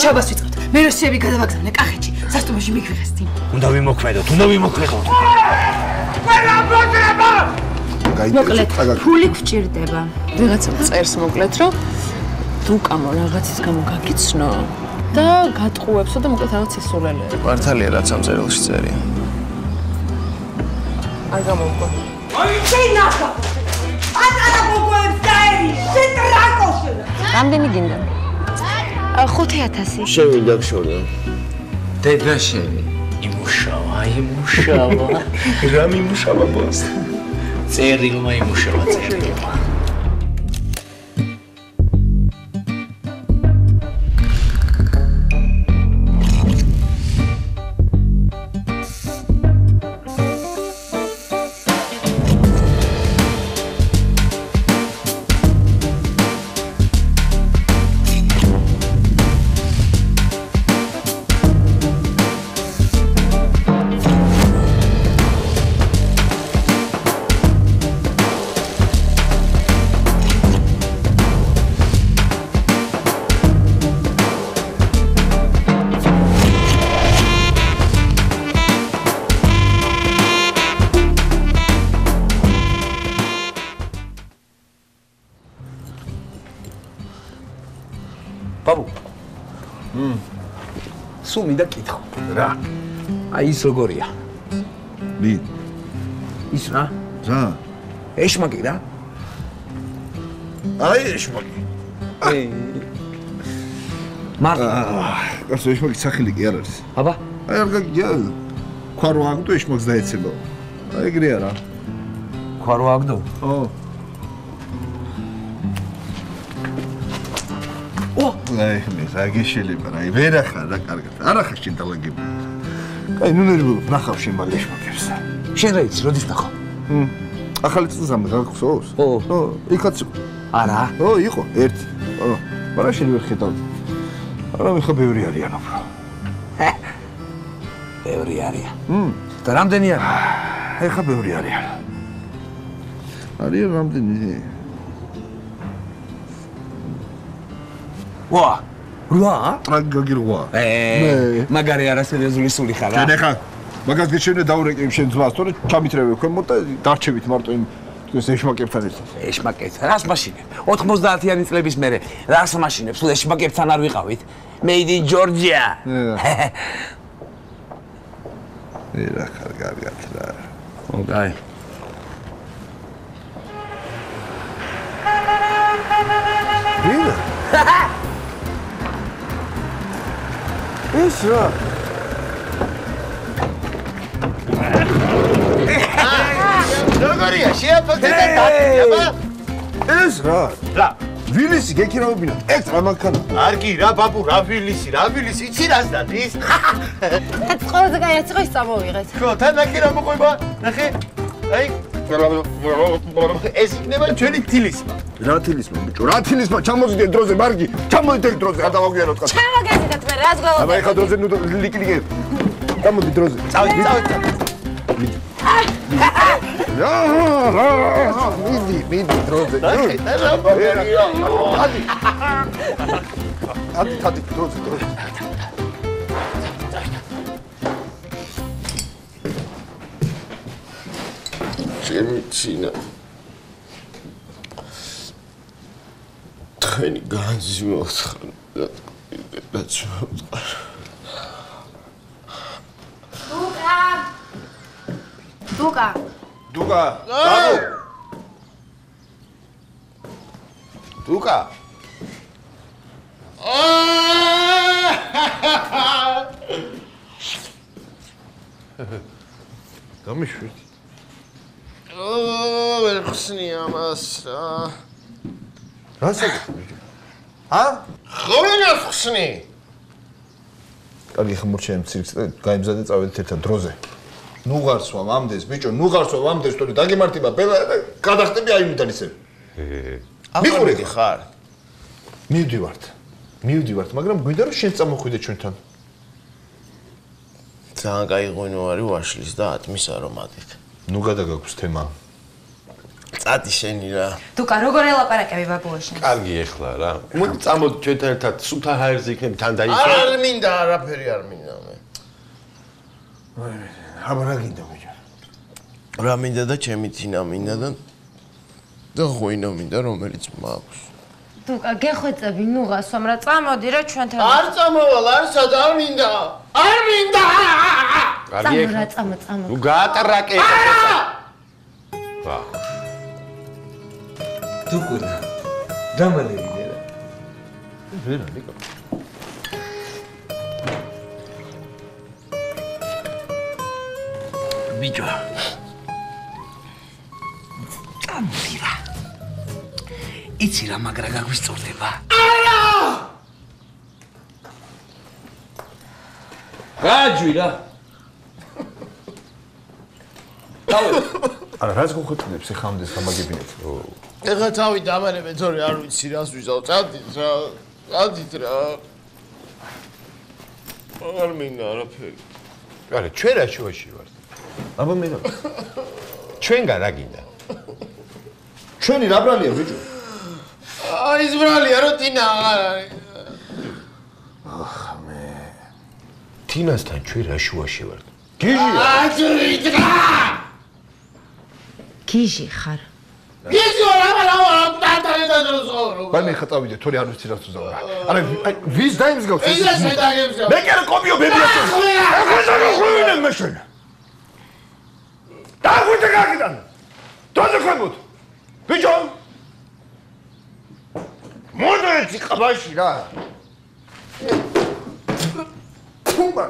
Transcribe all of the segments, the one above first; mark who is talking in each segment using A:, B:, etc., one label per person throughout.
A: მუშაობას ვიწყებთ. მე როსიები გადავაგზავნე კახეთში, სასტუმროში მიგვიღეს.
B: უნდა ვიმოქმედოთ.
A: მოკლედ, ფული გვჭირდება.
C: ვიღაცამ წერს მოკლედ, რომ დუკამო რაღაცის გამო გაგიცნო და გატყუებსო და მოკლედ რაღაც ისულელეა.
D: მართალია რაც ამ წერილში წერია.
C: არ გამოვყვა.
E: აი, შენახა. პატარა გოგოებს დაერი, შენ ტრაკოში.
C: რამდენი გინდა?
A: 5000.
D: შევიდა გშორდა.
B: დედა შენი. იმუშავა.
D: რა მიმუშავა ბოს?
B: წერილმა იმუშავა წერილმა.
F: სულ მინდა კითხო რა აი ის როგორია
G: მი
F: ის რა ეშმაკი რა
G: აი ეშმაკი
F: მარტო
G: კაცო ეშმაკის სახელი კი არ არის
F: აბა
G: აი არ გაგია ქვა რო აგდო ეშმაკს დაეცებო აი ეგრეა რა
F: ქვა რო აგდო
G: ო აი მე ზაგი შეიძლება რა ვერახარ რა კარგად არა ხარ შენ დალაგები აი ნუ ნერვიულობ ნახავ შენ მალე ეშმაკებს
F: შენ რა იცი როდის ნახავ
G: ახალი წელს ამ გახსოვს ო იქაც
F: არა
G: ო იყო ერთი ო მაგრამ შენ ვერ ხედავ არა მიხა ბევრი არიან უფრო
F: ბევრი არიან და რამდენი არის
G: ეხა ბევრი არიან არიან რამდენი
F: ვა რა
G: ტრაგაგირვა
F: მაგარი არასერიოზული სული ხარ რა
G: შენ ეხა მაგას გეშენე დაურეკებ შენ ძმას თორე ჩამიტრევე ქვემოთ და დარჩებით მარტო იმ თქვენს ეშმაკებთან ერთად
F: ეშმაკებს რას მაშინებ 90-იანი წლების მერე რას მაშინებ სულ ეშმაკებთან არ ვიყავით made in Georgia
G: რა კარგად რა
F: ოკეი
G: ვიდა ეს რა
D: როგორია შეაფოთე და დაგიაბა
G: ეს რა ვილისი გეკირავებინათ ეს რა მანქანა
D: არ კი რა ბაბუ რა ვილისი იცი რას დადის
C: ყველაზე კაი რაც იყო ის წამოვიღეთ
D: ხო თანაკი რა მოყვება ნახე აი ეს იქნება ჩვენი თილისმა
G: რა თილისმა ბიჭო რა თილისმა ჩამოვიდე დროზე მარგი ჩამოვიდე დროზე არ დავაგვიანოთ ხა
C: ჩამოგეზიდეთ მე რას გველოდები
G: აბა ეხა დროზე ნუ ლიკლიკე გამოდი დროზე
D: წავით
G: მიდი დროზე ადი დროზე შემიცინა თქვენი განძი მოხარ
A: დუკა
G: დუკა ბაბუ დუკა გამიშვით
D: ვერ ხსნი ამას
G: რა საკეთე
D: ხო ვერ ხსნი
G: კარგი ხმურჩემ ცირკს და გაიმზადე წავედით ერთად დროზე ნუ ღარსვა მამდეს ბიჭო ნუ ღარსვა მამდეს თორე დაგემართება ბელა და გადახტები აიმიდან ისე მიყურე
D: ხარ
G: მივდივართ მაგრამ გვინდა რომ შენ წამოხვიდე ჩვენთან
D: ძალიან კაი ღვინო არის ვაშლის და ატმის არომატით
G: ნუ გადაგაქვს თემა
D: წადი შენი რა.
H: დუკა, როგორ ელაპარაკები ბაბუაშენ?
D: კარგი ეხლა რა. მოდი წამოდი ჩვენთან ერთად სულთან ჰაერზე იქნები თან დაიწყო. არ მინდა, არაფერი არ მინდა მე.
G: აბა რა გინდა ბიჭო?
D: რა მინდა და ჩემი თინა მინდა და ღვინო მინდა რომელიც მაქვს.
H: დუკა, გეხვეწები ნუღასვამ რა წამოდი რა ჩვენთან.
D: არ წამოვალ, არ სად არ მინდა. არ მინდა.
H: წამო.
D: ნუ გაატრაკე. ვაუ.
B: დუკუნა. დამალევიდე რა.
D: ვერა, ნიკო.
B: ბიჭო. წამვირა. იცი რა მაგრა გაგვისწორდება?
D: არა!
F: გააჯვი რა.
G: არა, რაც გხოთნებს ეხამდეს გამაგებინეთ.
D: ეხლა თავი დამარებე, თორე არ ვიცი რას ვიზავ. წადით რა. არ მინდა არაფერი. არა, ჩვენ რა შუაში ვართ.
G: აბა მე რა.
D: ჩვენგან რა გინდა?
G: ჩვენი რა ბრალია ბიჭო?
D: აი ეს ბრალია რო თინა აღარ არის.
G: ახ მე.
D: თინასთან ჩვენ რა შუაში ვართ?
G: გიჟია.
D: აჭრიტა!
H: გიჟი ხარ.
D: გიჟი რა დადარდა დროსო.
G: ვარ მე ხატავიდე, თორე არ ვიცი რას უზაურა. არა, ვის დაიმსგავს ეს?
D: ეს შედაგებს.
G: მე კი არ კოპიო ბებია. ეხლა რა მე შენ. დაგვიდე გაგიდან. დოზე ხმოთ. ბიჭო. მოდი ყბაში რა. თუმბა.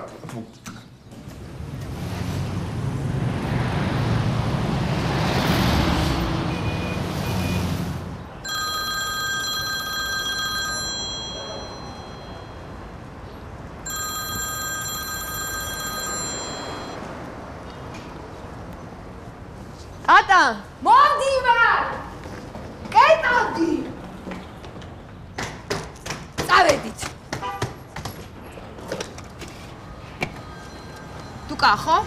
C: ატა,
E: მოდი ვარ! კეთავდი! წავედით.
C: დუკა ხო?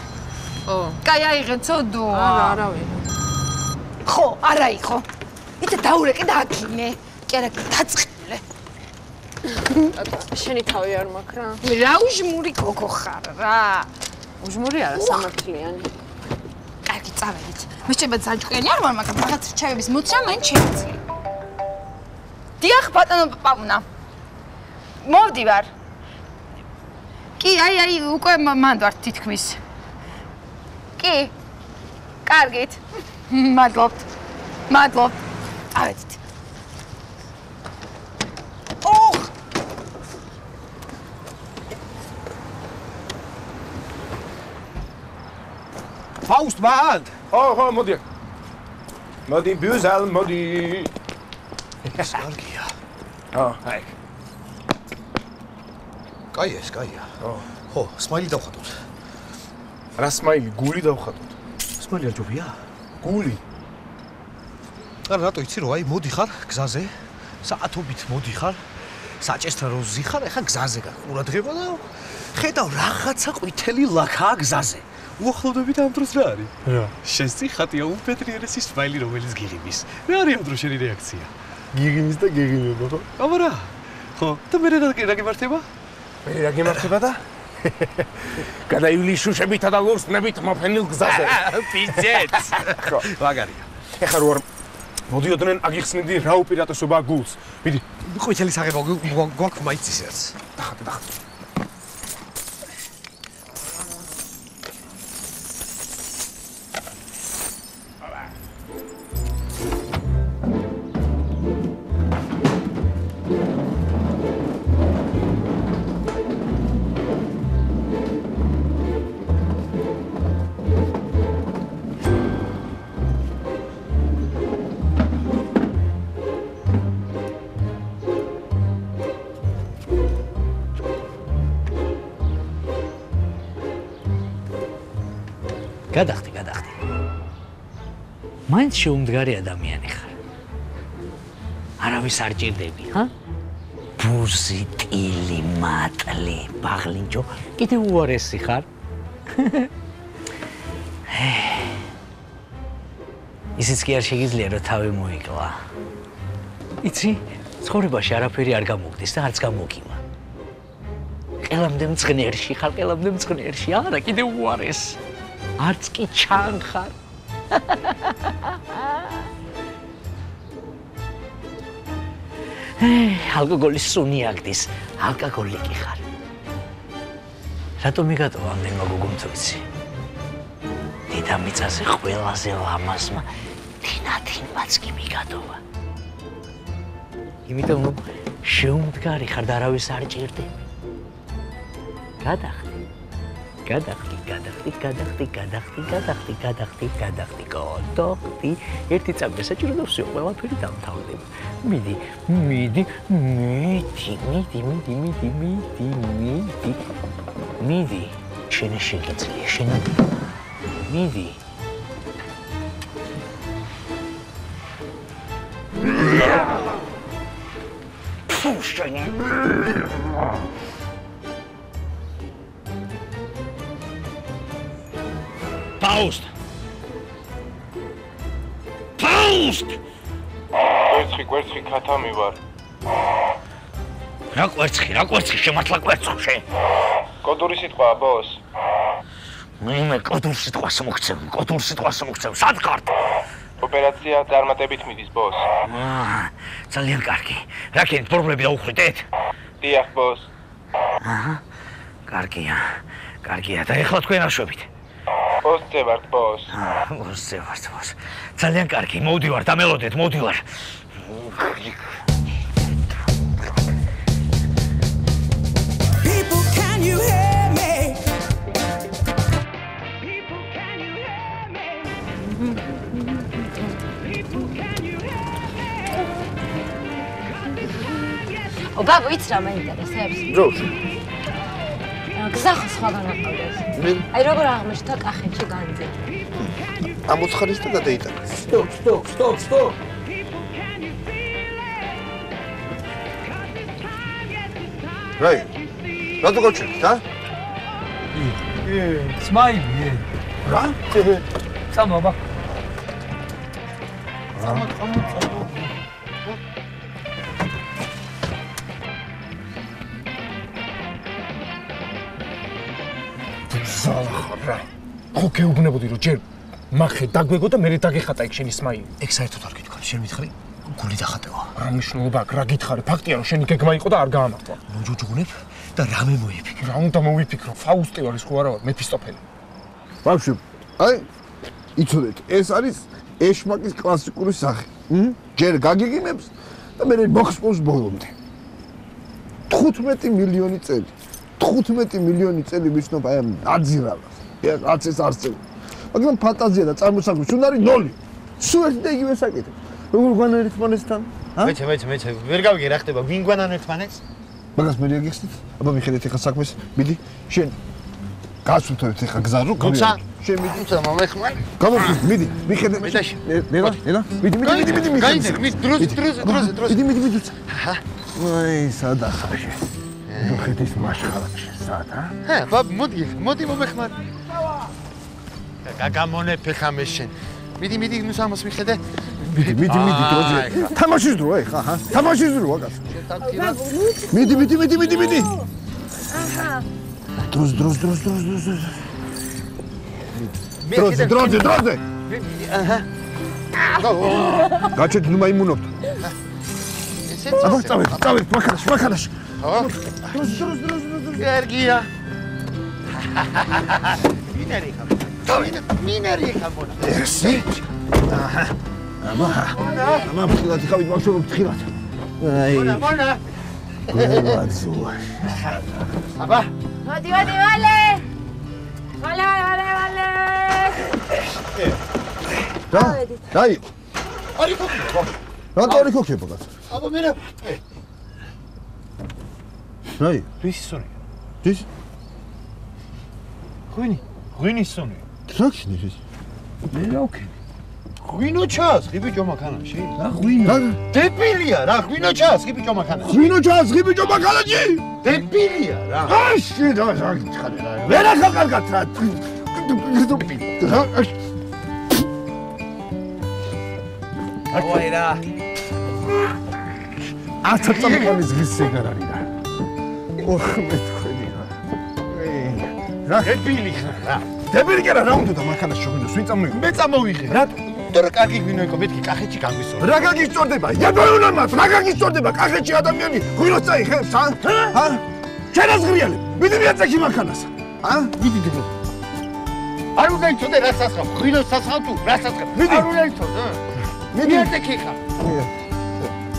C: ო.
E: კაი აიღე ცოდო.
C: არა ვიღე.
E: ხო, არა იხო. იცი დაურეკე და აქინე. კი არა, დაწყილე.
C: შენი თავი არ მაქვს რა.
E: მე რა უჟმური გოგო ხარ რა.
C: უჟმური არა, სამართლიანი.
E: კარგი, წავედით. მე შეება ძაჭკვიანი არ ვარ, მაგრამ რაღაც რჩევების მოცრა მან შეეძლო. დიახ, ბატონო პაუნა. მოვდივარ. კი, აი, უკვე მანდ ვარ თითქმის. კი. კარგით. მადლობთ. წავედით. ოხ!
F: ფაუსტ მანდ. ხო, მოდი. მოდი ბიუზალ, მოდი.
G: ეს კარგია.
F: აი.
G: კაია. ხო, სმაილი დავხატოთ.
F: რა სმაილი, გული დავხატოთ.
G: სმაილი არ ჯობია?
F: გული.
G: არა, რატო იცი რომ აი მოდიხარ გზაზე? საათობით მოდიხარ. საჭესთან რო ზიხარ, ეხა გზაზე გაყურადღება და ხედავ რაღაცა ყვითელი ლაქაა გზაზე.
I: უახლოვდებით ამ დროს რა არის? რა, შენს ხატია უპეტრიერესი სმაილი რომელიც გიღიმის. რა არის ამ დროს შენი რეაქცია? გიღიმის და გეღიმება ხო? აბა რა? ხო, და მე რა გემართება?
F: მე რა გემართება და? გადაივლის შუშებითა და ლურსნებით მოფენილ გზაზე.
I: პიძეც.
F: ხო, მაგარია. ეხლა რო არ მოდიოდნენ აგიხსნიდი რა უპირატესობა გულს. მიდი.
G: ყვითელი საღებავ გვაქვს მაიცის ერთს.
F: დახატე.
B: გადახდი. მაინც შეუმდგარი ადამიანი ხარ. არავის არ ჭირდები, ჰა? ბუზი, ტილი, მატლი, ბაღლინჯო, კიდე უარესი ხარ? ისიც კი არ შეგიძლია რომ თავი მოიკლა. იცი, ცხოვრებაში არაფერი არ გამოგდის და არც გამოგიმა. ყელამდე მწყნერში ხარ, ყელამდე მწყნერში, არა კიდე უარეს. არც კი ჩანხარ. ალკოგოლის სუნი აგდის, ალკოგოლიკი ხარ. რატომ მიგატოვა ამდენმა გოგომწვიცი? დედამიწაზე ყველაზე ლამაზმა თინათინმაც კი მიგატოვა. იმიტომ რომ შეუმდგარი ხარ და არავის არ ჭირდები. გადახდი, გადახდი, ერთი წამი საჭირო და всё, ყველაფერი დამთავრდება. მიდი. მიდი. შენ შეგიძლია, შენ მიდი. ფუშენი. Faust!
J: კვერცხი ქათამი ვარ.
B: რა კვერცხი, შემართლა კვერცხში.
J: კოდური სიტყვაა, ბოს.
B: მე კოდურ სიტყვას მოგცემ, სად ხართ?
J: ოპერაცია წარმატებით მიდის, ბოს.
B: ძალიან კარგი. რა ქენით, პრობლემები დაუხვიდეთ?
J: დიახ, ბოს.
B: კარგია, და ეხლა თქვენ აშვებით.
J: პოსტზე ვართ, ბოს.
B: პოსტზე ვართ. ძალიან კარგი, მოვდივარ, დამელოდეთ, მოვდივარ.
K: People, can you hear me?
H: ობაბო, იც რა მაინტერესებს?
D: დროში.
H: გზახო სხვაგან აყავდეს. აი როგორ აღმოჩნდა კახეთში განძი.
D: ამოცხარის და გადაიტანა.
G: Stop.
D: რაი? რატო გაჩვენეთ, ა?
G: სმაილი. რა? წამობა.
I: ზალხარა. ხო გეუბნებოდი რომ ჯერ მახე დაგვეგო და მე დაგეხატა იქ შენი სმაილი.
G: ეგ საერთოდ არ გითხრა, შენ მითხარი, გული დახატევა.
I: რა მნიშვნელობა აქვს, რა გითხარი? ფაქტია რომ შენი გეგმა იყო და არ გაამართლა.
G: მოჯოჯღუნებ და რამე მოიფიქრე.
I: რა უნდა მოვიფიქრო? ფაუსტი ვარ ის ხო არა ვარ, მეფისტოფელი.
D: ბავშვი, აი, იცოდეთ, ეს არის ეშმაკის კლასიკური სახე. ჯერ გაგიგიმებს და მე მოხსპოს ბოლომდე. 15 მილიონი წელი. 15 მილიონი წელი ვიცნობ აი ამ აძირავას. რაც ეს არსებობს. მაგრამ ფანტაზია და წარმოსახვი სულ არის 0. სულ ერთი და იგივე საკითხი. როგორ გვანან ერთმანეთთან?
G: მეც ვერ გავიგე რა ხდება, ვინ გვანან ერთმანეთს?
D: მაგას მე რეაგიხსნით? აბა მიხედეთ ახლა საქმეს, მიდი, შენ გასულთავეთ ახლა გზა რო
G: გუცა,
D: შენ მიდი.
G: გუცა მომეხმარ.
D: გამოვიდეთ, მიდი, მიხედეთ. ნენა, მიდი. მიდი, მიდი.
G: აჰა.
D: აი, სადახაშე. მოხედის მაშხალაში, სად, ა?
G: ბაბ, მოდი მომეხმარ. გაგამონე ფეხამეს შენ. მიდი, ნუ სამოს მიხედე.
D: მიდი, დროზე. თამაშის დრო, ხა, თამაშის დრო, აკაც. მიდი.
H: აჰა.
D: დროზე.
G: აჰა.
D: გაჩეთ ნუ მაიმუნობთ. აბა, წავედ, მაქანაში.
G: ხო? კარგია. მინერი ხამონა.
D: ესე? აჰა. ამა ფრთხილად ხავით ბავშვებო ფრთხილად. აი.
G: მონა.
D: გულაცუა.
G: აბა.
H: მოდი, ვალე.
D: რაი?
G: არი ქოქება.
D: რატო არი ქოქება კაცო?
G: აბა მე რა.
D: რაი?
G: ვის სონი?
D: ვის?
G: ღვინის სონი.
D: რა ქინი ეს?
G: მე რა ვქენი? ღვინო ჩას, ღიბი ჯომაქანაში?
D: რა ღვინო?
G: დებილია რა, ღვინო ჩას, ღიბი ჯომაქანაში.
D: ღვინო ჩას, ღიბი ჯომაქანაში?
G: დებილია რა.
D: აში და რა გითხარი რა. ვერა ხალხად რა.
G: აი რა.
D: არც წამყვანი ზღვის ეგარ არის რა. ოხ მე თქვენი რა. რა დებილი ხარ? დებილი კი რა უნდა და მანქანას შეგინოს ვინ წამოიღო? მე წამოვიღე. რატო?
G: დორ კარგი გვინო იყო მეთქი კახეთში გამისო.
D: რა გაგიწორდება? იაბაუნამაც რა გაგიწორდება? კახეთში ადამიანი ღვინოს წაიღებს, ჰა? ჩერაზღრიალე. მიდი მიაწექი მანქანას. ჰა? მიდი დებო.
G: არ უნდა იცოდე რა სასხავ, ღვინოს სასხავ თუ რა სასხავ. არ უნდა იცოდე. მიდი აწექი ხა.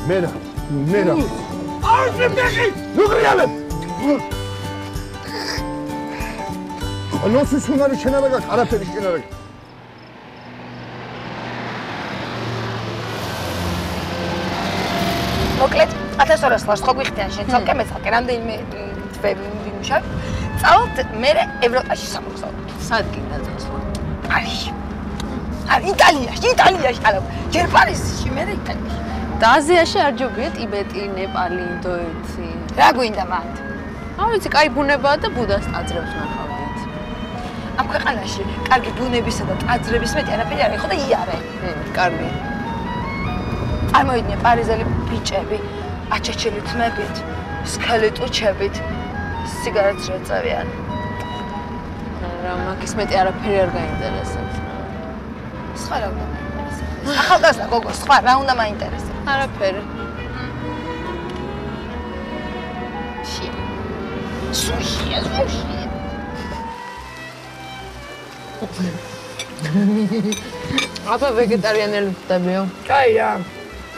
D: მე რა. არ შემდეგი. ნუღრიალე. ნოსის უნარი შენ არა გაქვს, არაფერი შენ არა გაქვს.
E: მოკლედ 1200 ლარს ხო გვიხდიან შენ ცალკე მეცალკე რამდენიმე თვე ვიმუშავ წავთ მე ევროპაში სამოგზაუროდ
C: სად გინდა წასვლა
E: არის იტალიაში არა ჯერ პარიზში მე იტალიაში
C: და აზიაში არ ჯობია ტიბეტი, ნეპალი, ინდოეთი
E: რა გვინდა მათ
C: არ ვიცი კაი ბუნებაა და ბუდას ტაძრებს ნახავდით
E: ამ ქვეყანაში კარგი ბუნებისა და ტაძრების მეტი არაფერი არ იყო და იარე
C: კარგი
E: წარმოიდგინე პარიზელი ბიჭები აჩეჩილი თმებით სქელი ტუჩებით სიგარეტს რა წავიან
C: რა მაგის მეტი არაფერი არ გაინტერესებს
E: სხვა რა უნდა მაინტერესებს ახალგაზრდა გოგო სხვა რა უნდა მაინტერესებს
C: არაფერი
E: სუშია
C: აბა ვეგეტარიანელი ხდებიო
E: კაი რა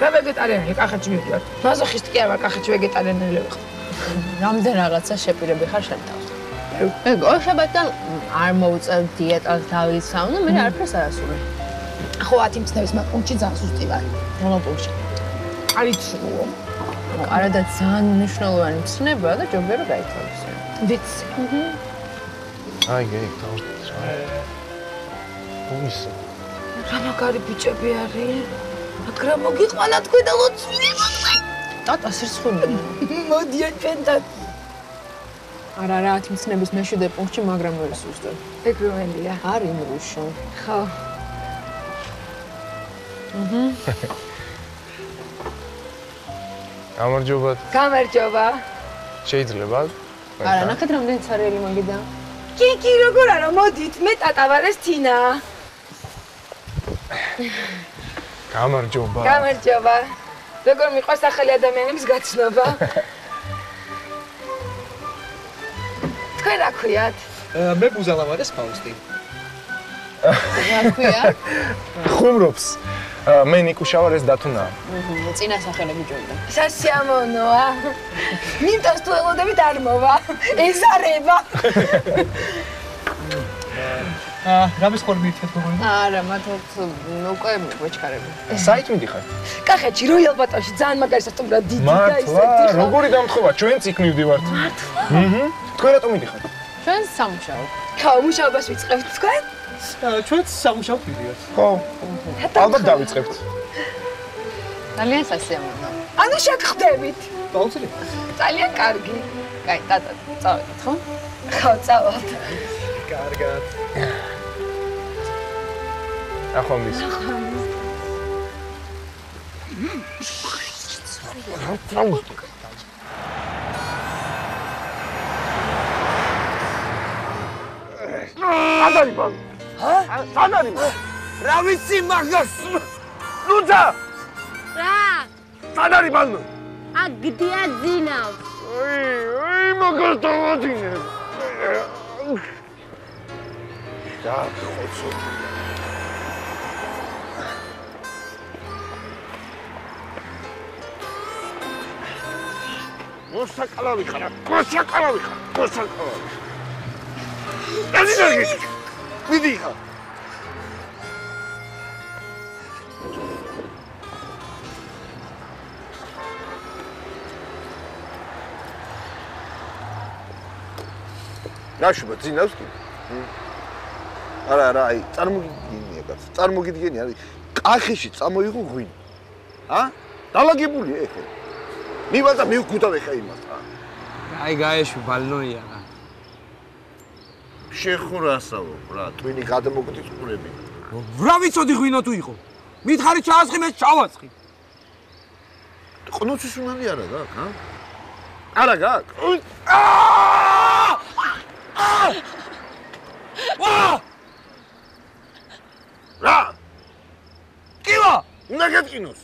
E: რა ვეგეტარიანელი კახეთში მივდივარ მაზოხისტი კი არა კახეთში ვეგეტარიანელი ვიყო
C: რამდენ რაღაცა შეპირები ხარ შენ თავს ეგ ოშაბატან არ მოუწევ დიეტას დავიცავ და მე არაფერს არ ასურვე
E: ხო 10 მცნების პუნქტში ძალიან სუსტი ვარ
C: რომელ პუნქტში
E: არიცუო
C: არა და ძალიან მნიშვნელოვანი მცნებაა და ჯობია რომ გაითავისო
E: ვიცი
I: აი გეიქ ის
E: რა მაგარი ბიჭები არის მაგრამ მოგიყვანა თქვენ და ლოცვილი მოდგენ
C: ტატას რცხული
E: მოდიან ჩვენთან
C: არა რა 10 მცნების მე-7 პუნქტში მაგრამ ვერ სუსტებ
E: ეგ რომელია
C: არის მრუშო
E: ხო გამარჯობა
I: შეიძლება
C: არა ნახეთ რამდენი ცარიელი მაგიდა
E: კი როგორ არა მოდით მე ტატა ვარ ეს თინა გამარჯობა როგორ მიყვარს ახალი ადამიანების გაცნობა თქვენ რა ქვიათ
G: მე ბუზალა ვარ ეს ფაუსტი
C: რა ქვია
I: ხუმრობს მე ნიკუშა ვარ ეს დათუნა
C: წინა სახელები ჯობდა
E: სასიამოვნოა ნიმტოს თუ ელოდებით არ მოვა ეზარება
G: რამის ხარ მითეთ გოგონა
C: არა მათოთ უკვე ვეჩქარები
I: საით მიდიხარ
E: კახეთში როიალ ბატონში ძალიან მაგარი სასტუმრო დიდი და
I: მართლა როგორი დამთხოვა ჩვენც იქ მივდივართ თქვენ რატომ მიდიხართ
C: ჩვენ სამუშაო
E: ხო მუშაობას ვიწყებთ თქვენ
G: ჩვენც სამუშაოდ მიდივართ
I: ხო ალბათ დავიწყებთ
C: ძალიან სასიამოვნო
E: ანუ შეგხვდებით
G: დაუცილე
E: ძალიან კარგი
C: კაი ტატა წავედით ხო
E: ხო წავალთ
G: კარგად
I: ახომის
D: ადარიბა ადარიბა
F: რა ვიცი მაგას
D: ლუცა
H: რა
D: ადარიბა
H: აქ გდია ძინავს
D: აი მაგას დავაძინე და ხოცო მოსაკალავი ხარ დაზინარგი მიდი ხა ნაშუბა ძინავს კი არა აი წარმოგიდგენია კაცო წარმოგიდგენი არის კახიში წამოიღო ღვინო დალაგებულია ეხლა მივადა მივკვდავ ეხლა იმას
F: აი გაეშვი ბალნოია რა
D: შეხურასავო რა ტვინი გადმოგდის ყურები
F: რა ვიცოდი ღვინო თუ იყო მითხარი ჩაასხი, მე ჩავასხი.
D: ყნუცის უნარი არა გაქვს, ჰა? არა გაქვს. რა?
F: კივა,
D: უნდა გეტყინოს.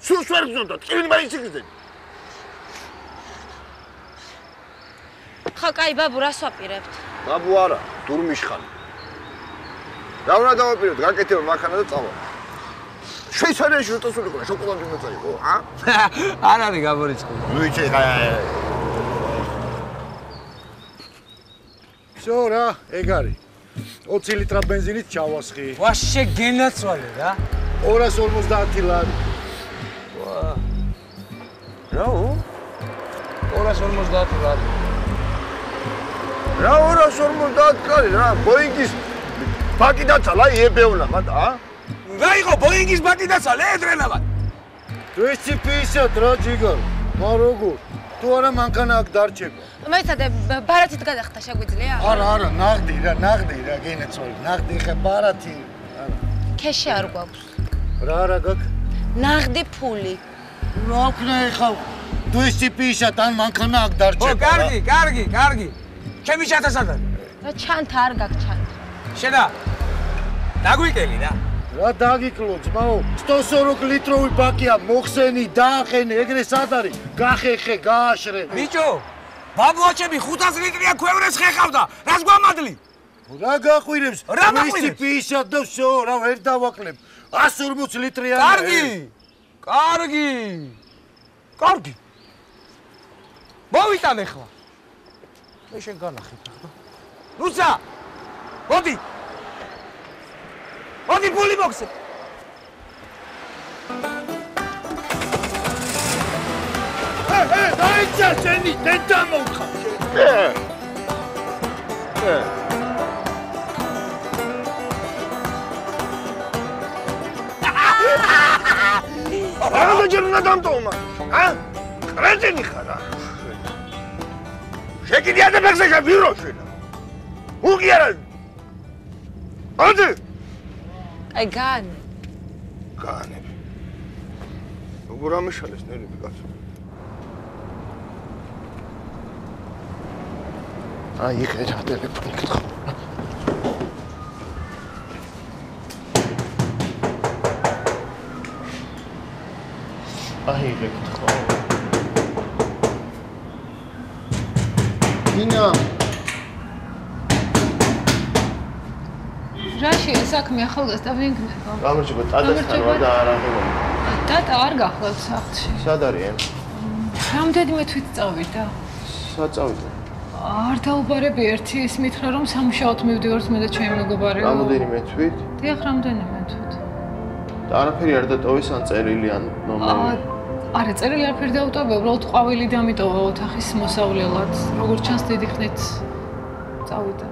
D: სულს ვერ გზნოდა, ტკივილი მაინც იგრძენ.
H: ხო, კაი, ბაბუ, რას ვაპირებთ?
D: ბაბუ არა, დურმიშხალი. რა უნდა დავაპირებთ, გაკეთებ მანქანა და წავალ. შვეიცარიაში უტოსული ყო, შოკოლადი უნდა წაიღო, ა?
F: არ არის გამორიცხული.
D: ნუიჩე,
G: всё რა, ეგ არის. 20 ლიტრა бенზინით ჩავასხი.
F: ვაშე გენაცვალე რა.
G: 250 ლარი.
F: რა? 250 ლარი.
D: რა 250 ლარი რა, ბოინგის ბაკი დაცალა იებეულა მათ, ა?
F: რა იყო ბოინგის ბაკი დაცალე ედრენავად.
G: 250 რა ჯიგარ. მა როგორ? თუ არა მანქანა აქ დარჩება.
H: მეცადე ბარათით გადახტა შეგვიძლია?
G: არა, ნაღდი რა, გენაცვალე. ნაღდი ხე ბარათი. არა.
H: ქეში არ გვაქვს.
G: რა გაქვს?
H: ნაღდი ფული.
G: რა ქნა ეხა 250 ან მანქანა აქ დარჩება.
F: ო, კარგი. ჩემი შეთასად არის.
H: რა ჩანთა არ გაქვს ჩანთა.
F: შედა. დაგვიკელი რა.
G: რა დაგიკლო ძმაო 140 ლიტროვი ბაკია მოხსენი დაახენე ეგრე სად არის გახეხე გააშრე
F: ბიჭო ბაბლოჩები 500 ლიტრია ქვევრეს ხეხავდა რას გვამადლი
G: რა გაყვირებს 250 და всё რა ვერ დავაკლებ 140 ლიტრიანი კარგი მოვიტანე ხლა მე შენ განახეთ ახლა რუსა მოდი ფული მოხსე დაიჭა შენი დედა მოხა
D: რა ჯერნა დამტომა ა კრეჭენი ხარა შეკიდია და ფეხზე ვირო შენა უგი არა ადი
H: აი გან
D: როგორ ამეშალეს ნერვები კაცო აი ეხა ტელეფონი კითხო აი კითხო ნინა
C: რაში საქმე ახალგაზრდა ვინგნება?
D: გამარჯობა, ტადასთან ვარ და არ აღებოდი.
C: ტატა არ გახლავთ სახლში.
D: სად არიან?
C: რამდენიმე თვით წავიდა.
D: სად წავიდა?
C: არ დაუბარები ერთი ის მითხრა რომ სამუშაოდ მივდივართ მე და ჩემი მეგობარი.
D: რამდენიმე თვით?
C: დიახ, რამდენიმე თვით.
D: და არაფერი არ დატოვეს ან წერილი ან ნომერი?
C: არა, წერილი არაფერი დაუტოვე, უბრალოდ ყვავილი დამიტოვა ოთახის მოსავლელად. როგორც ჩანს დიდი ხნით წავიდა.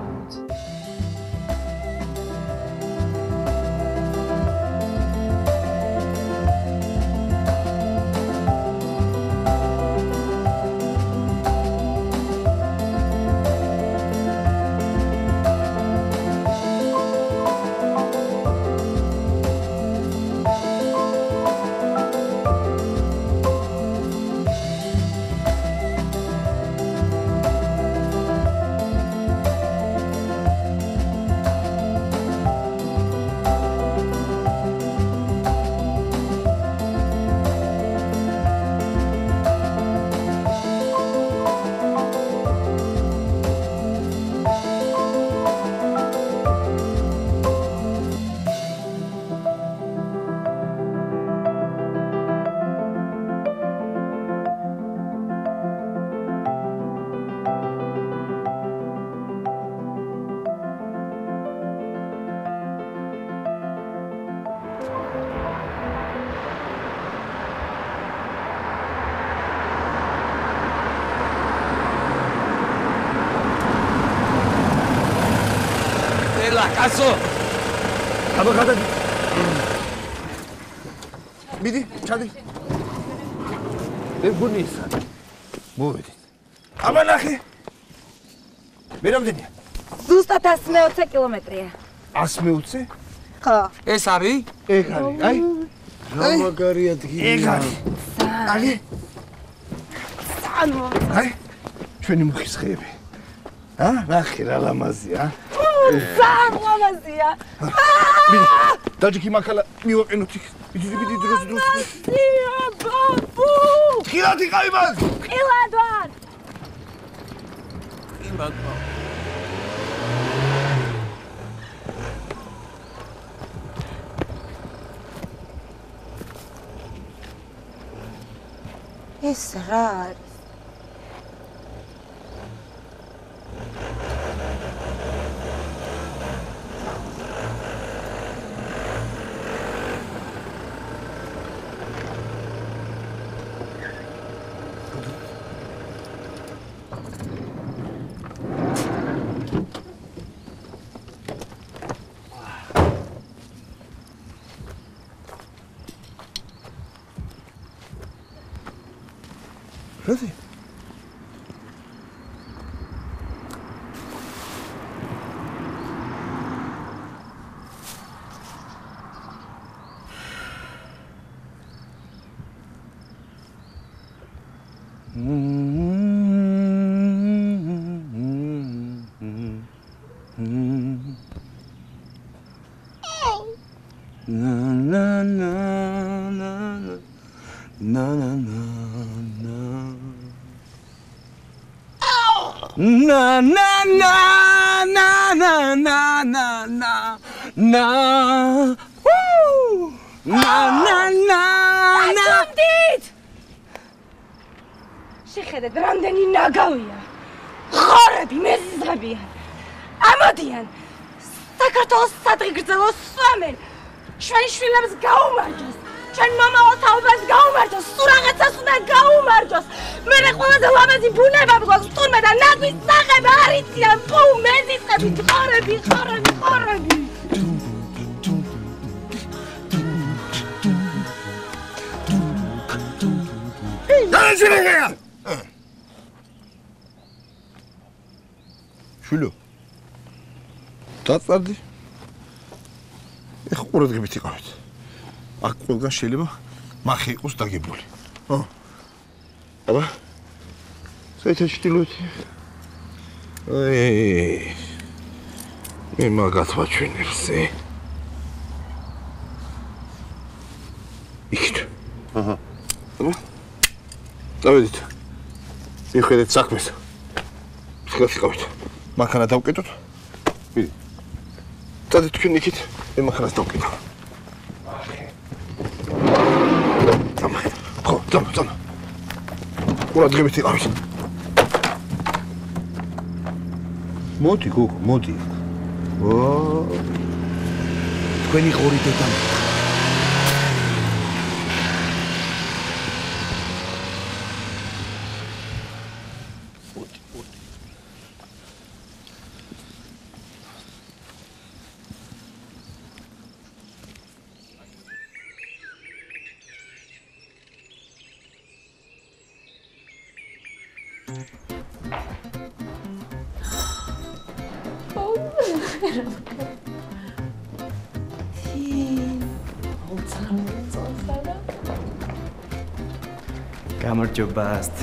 F: კაცო
D: აბა გადადი მიდი ჩადი ეგუნისა მოვედი აბა ნახე მე რამდენია
H: ზუსტად 120 კილომეტრია
D: 120
E: ხო.
F: ეს არის?
D: ეგ არის, აი.
G: რა მაგარი ადგილი.
D: ეგ არის. აი.
E: ანუ
D: აი. ჩვენი მუხის ხეები. ნახე რა ლამაზია,
E: საღლამაზია.
D: დაჯიქი მაქალა მივაყენოთ იქ. ბიდი დროს.
E: სია ბაბუ.
D: ხილად იყავი მას.
E: ხილად ვარ. ეს რა არის?
D: როდი?
E: შეხედეთ, რამდენი ნაგავია. ხორები, მეზიზღებიან. ამოდიან. საქართველოს სადღი გრძელოს სვამენ. ჩვენ შვილებს გაუმარჯოს. ჩვენ მომავალთაობას გაუმარჯოს. სულ რაღაცას უნდა გაუმარჯოს. მე ყველაზე ლამაზი ბუნება გვაქვს თურმე და ნაგვის სახება არიციან. პუ, მეზიზღები, ხორები.
D: შვილო. დაწარდი. ეხლა ყურადღებით იყავით. აქ ყველგან შეიძლება მახე იყოს დაგებული. ხო. აბა. საერთოდ ჩtildeოთი. მე მაგათ ვაჩვენებსე. იქით. აბა. დავედით. მიხედეთ საქმეს. ხელ იყავით. მანქანა დავკეტოთ. მიდი. წადით თქვენ იქით, მე მანქანას დავკეტო. ძამა. ყურადღებით იყავით. მოდი, გოგო, მოდი.
G: თქვენი ღორი დედა.
K: გამარჯობასთ.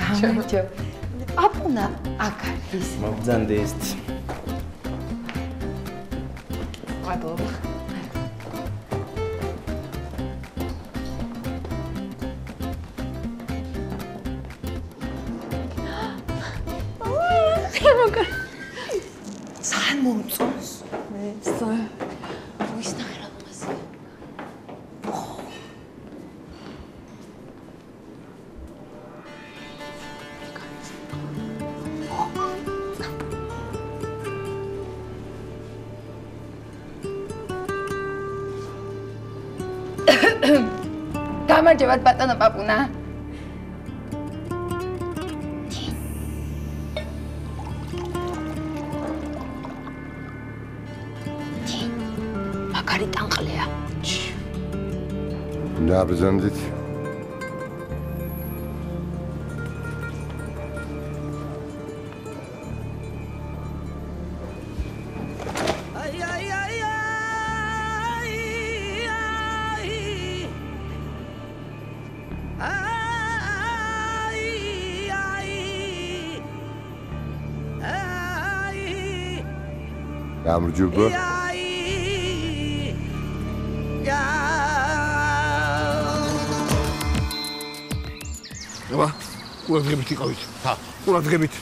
A: გამარჯობა. აპუნა აქ არის.
K: მოგძანდეთ.
A: მადლობა.
E: სან მომწონს? მე ვისნახე რა მასე. გამარჯობათ ბატონო პაპუნა. მაგარი ტანყლია.
D: ნაბრძანდით. გამარჯობა. აბა, ყურადღებით იყავით. ხა, ყურადღებით.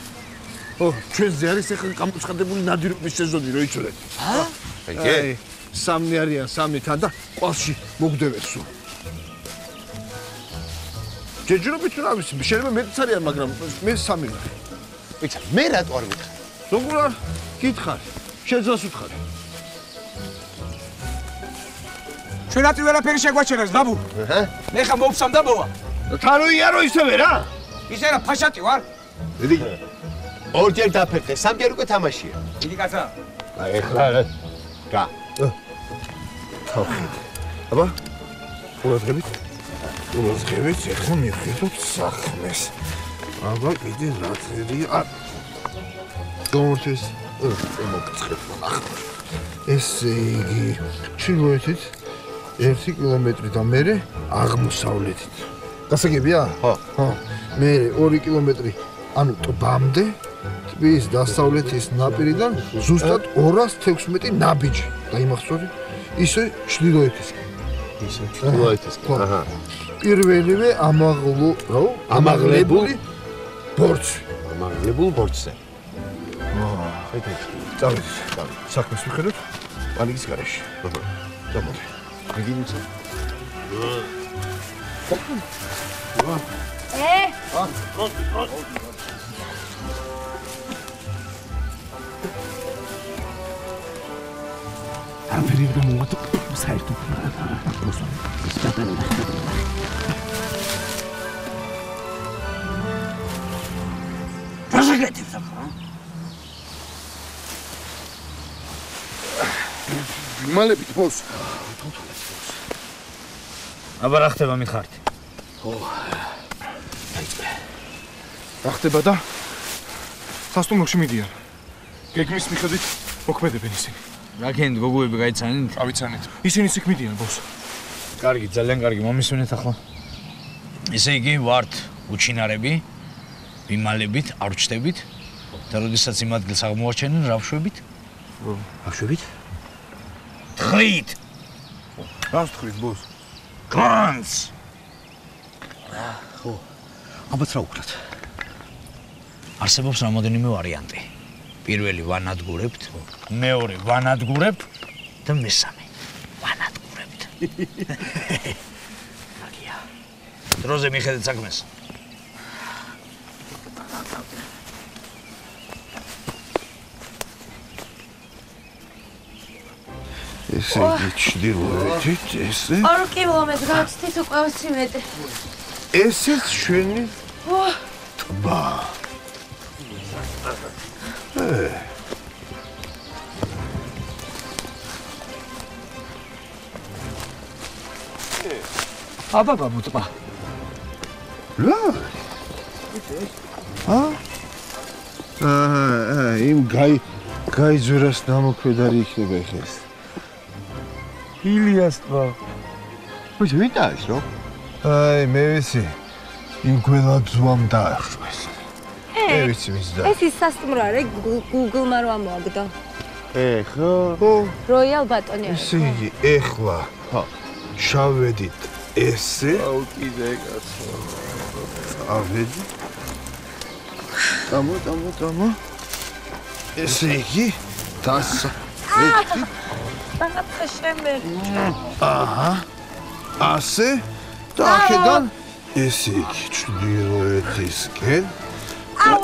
D: ჩვენზე არის ახლა გამოცხადებული ნადირობის სეზონი, რო იცოდეთ. აი, სამნი არიან, სამნი თან და ყვალში მოგდევენ სულ. ჯეჯურობით რა ვიცი, შეიძლება მეტიც არიან, მაგრამ მე სამი ვარ.
G: ვიცი, მე რატო არ ვიტყვი?
D: როგორ არ გითხარ? შეძლოს ვთხარი.
F: ჩვენაც ვერაფერი შეგვაჩერეს, დაბუ. მე ხა მოვსამ და მოვა.
D: თანო იარო ისევე რა?
F: ისე რა ფაშატი ვარ?
G: დიდი. ორჯერ დაფერხე, სამჯერ უკვე თამაშია.
F: დიდი კაცა.
G: აი ეხლა რა.
D: თავი. აბა, ყურადღებით. ყურადღებით, ეხლა მივხედოთ საქმეს. აბა, კიდე რა წერია? გამორჩეს. მოგწევ ახლა. ესე იგი, ჩრდილოეთით 1 კილომეტრი და მერე აღმოსავლეთით. გასაგებია? ხო. მე 2 კილომეტრი, ანუ ტბამდე, ტბის დასავლეთის ნაპირიდან ზუსტად 216 ნაბიჯი. დაიმახსოვრე? ისე ჩრდილოეთისკენ.
G: ისე ჩრდილოეთისკენ. აჰა.
D: პირველივე ამაღლებული ბორცვი.
G: ამაღლებულ ბორცვზე.
D: წავედით. საქმეს ვიხედოთ პანიკის გარეშე. გამოდი. მიგინიცა.
G: არაფერი არ გამოვატო საერთოდ.
B: პროჟექტებს ახლა.
D: მალებით ბოს.
B: აბა რა ხდება მითხარით?
G: რა ხდება და სასტუმროში მიდიან. გეგმის მიხედვით მოქმედებენ ისინი.
B: რა გენდ გოგოები გაიცანით?
G: ავიცანით. ისინი იქ მიდიან ბოს.
B: კარგი, ძალიან კარგი, მომისვენეთ ახლა. ესე იგი ვართ უჩინარები, ვიმალებით, არ ვჩდებით და როდესაც იმ ადგილს აღმოაჩენენ, რა ვშვებით?
G: აშვებით?
B: თხრით.
G: რას თხრით ბოს?
B: განს.
G: ხო. აბა რა უკრათ?
B: არსებობს რამოდენიმე ვარიანტი. პირველი ვანადგურებთ, მეორე ვანადგურებ და მესამე ვანადგურებთ. აგია. დროზე მიხედეთ საქმეს.
D: ესე იგი ჩრდილოეთით, ესე.
H: 2 კილომეტრი გავცდით უკვე 20 მეტრი.
D: ესეც ჩვენი ტბა.
G: აბა ბაბუტბა.
D: რა? იმ გაიძვერას ნამოქმედარი იქნება ეხლა ეს.
G: ილიას ტბა. ვიცი, ვინ არის რო?
D: აი, მე ვიცი. იმ გველაძვამ დაახვეს. მე ვიცი ვის და.
H: ეს ის სასტუმრო არის, Google-მა რო ამოაგდო.
D: ხო.
H: Royal ბატონი არის.
D: ესე იგი, ეხლა შავედით ესე.
G: აუ კიდე კაცო.
D: ავედი. Tamo. ესე იგი, დასავლეთი.
H: რაღაცა შემერჩა.
D: აჰა. ასე და აქედან ესე იგი, ჩრდილოეთისკენ.
H: აუ.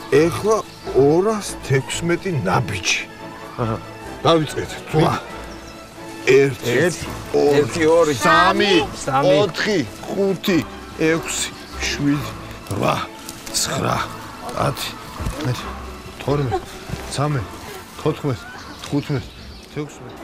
D: ეხლა 216 ნაბიჯი. აჰა. დავიწყეთ. თვა. 1 2 3 4 5 6 7 8 9 10 12 13 14 15 16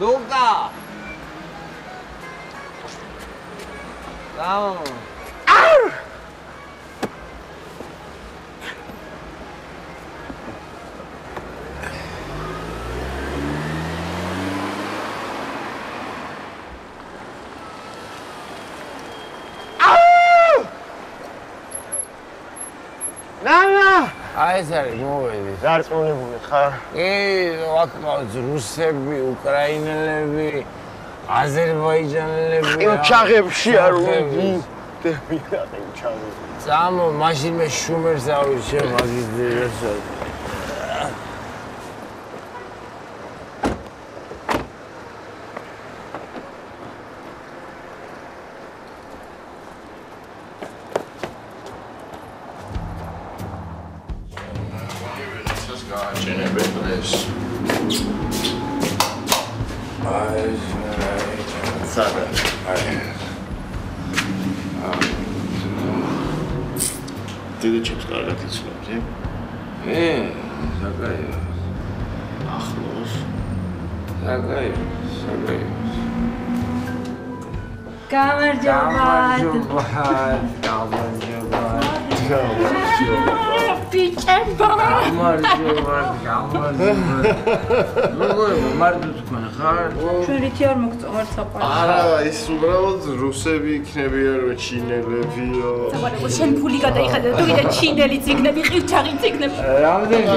F: Duga! Down. აი ეს არის მოვედი.
G: დარწმუნებული ხარ?
F: აქ ყავს რუსები, უკრაინელები, აზერბაიჯანელები.
G: ყივჩაღებში არ ვიდი. დებია ყივჩაღები.
F: Samo, mašin me šumer završio, magis direktor.
G: დედაჩემს კარგად იცნობ,
F: საკაიო.
G: ახლოს.
F: საკაიო.
H: ბიჭებო. ჩვენითი არ მოგწონთ საყვარელი.
G: არა, ის უბრალოდ რუსები იქნებიან, რომ ჩინელებიო.
H: საყვარელი, შენ ფული გადაიხადე, თუ კიდე ჩინელიც იქნები, ყივჩაღიც იქნები.
F: რამდენი.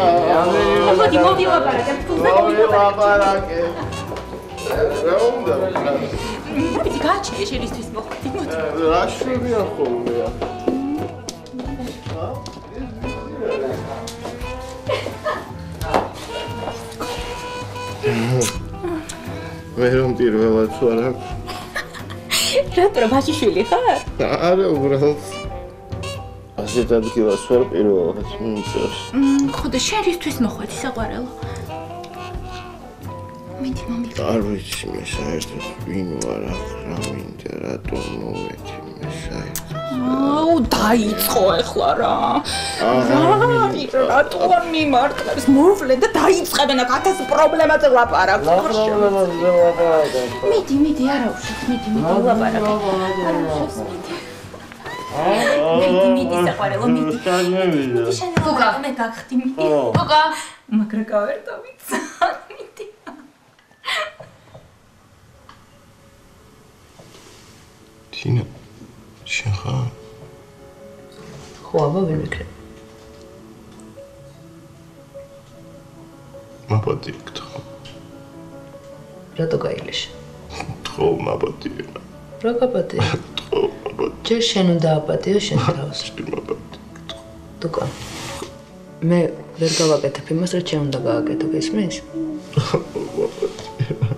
H: მოდი ვაპარაკებ, ფულზე
G: ვაპარაკებ. რა უნდა?
H: ვიცი, გააჩნია შენისთვის მოხდი, მოდი.
G: რა შვებია ხოლმე? მე რომ პირველად ვარ.
H: რატო ბაჟიშვილი ხარ?
G: არა, უბრალოდ ასეთ ადგილას ვარ პირველად მიწევს.
H: ხოდა შენთვის მოხვედი საყვარელო. მიდი მომიყვე.
G: არ ვიცი მე საერთოდ ვინ ვარ აქ, რა მინდა, რატომ მოვედი მე საერთოდ.
H: აუ, დაიწყო ახლა რა. რატო არ მიმართლებს მოვლენ და დაიწყებენ აქ 1000 პრობლემაზე ვლაპარაკ. მიდი, არა უშავს, მიდი ვლაპარაკ. არა უშავს, მიდი საყვარელო, მიდი. გოგა, მე გახდი, მიდი. გოგა, მაგრა გავერტავით. მიდი.
G: თინა, შენ ხარ?
C: ხო, აბა ვერ ვიქრებ.
G: მაპატიეთ ხო?
C: რატო გაიგეშე?
G: ხო, მაპატიეთ.
C: რა გაპატიე?
G: ხო, მაპატიეთ.
C: ჯერ შენ უნდა აპატიო შენ თავს.
G: შენ მაპატიეთ.
C: თუკა. მე ვერ გავაკეთებ იმას, რაც შენ უნდა გააკეთო, გესმის?
G: მაპატიეთ.